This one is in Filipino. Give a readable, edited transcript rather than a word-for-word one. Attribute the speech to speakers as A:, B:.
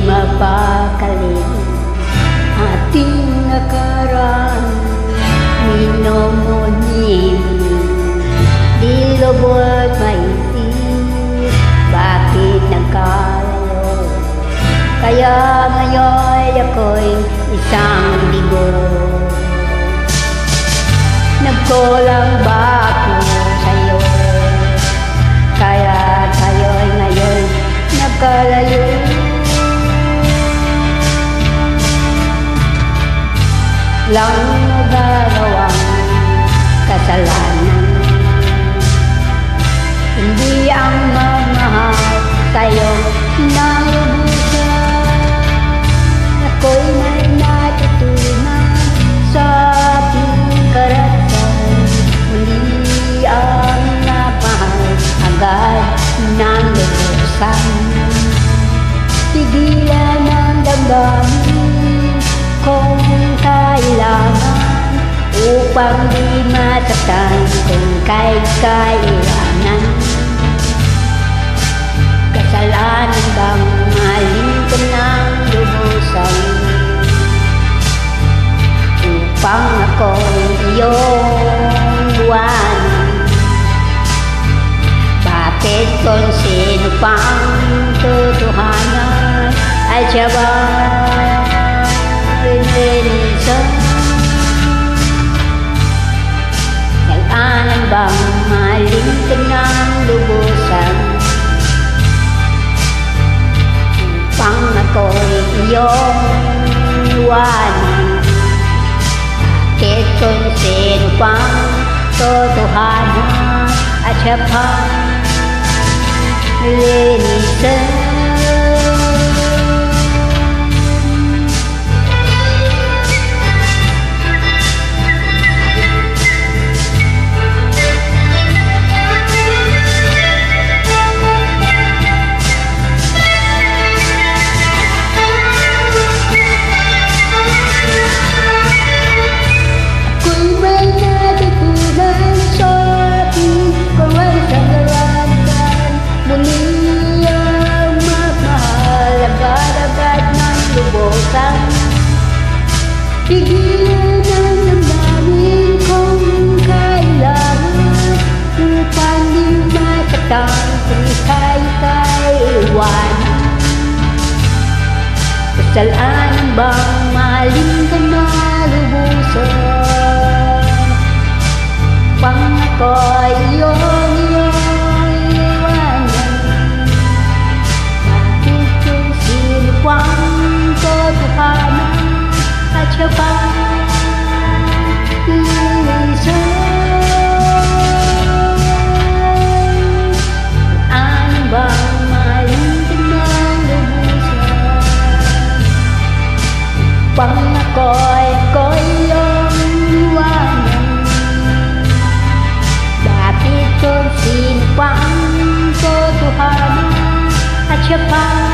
A: mapakali ating nakaraan. Minumuni di lubot maisip, bakit nagkalayo? Kaya ngayon ako'y isang bigo. Nagkulang ba ako sa'yo? Kaya tayo'y ngayon nagkalayo. Lang nagagawang kasalanan, hindi ang magmahal sa'yo nang lubusan. Ako'y may natutunan sa aking karanasan, muli ang napahal agad ng lubusan. Tigilan ang damdamin kung kailangan, upang di mataktan kung kahit kailangan. Kasalanan bang mahalin ka ng lubusan, upang ako'y iyong iwanan? Bakit kung sino pang totohanan ay siya ba minsan? Kailangan bang mahalin ka ng lubusan, upang ako'y iyong iwanan? Bakit kung sino pang totohanan at siya pang linisan? Tigilan ang damdamin kung kailangan, upang di mataktan kung kahit kaiwanan. Kasalanan bang mahalin ka na lubusan, upang ako'y iyong iwanan? Bakit kung sino pang totohanan at siya pang linisan? Ano bang mahalin ka ng lubusan, upang ako'y iyong iwanan? Bakit kung sino pang totohanan at siya pang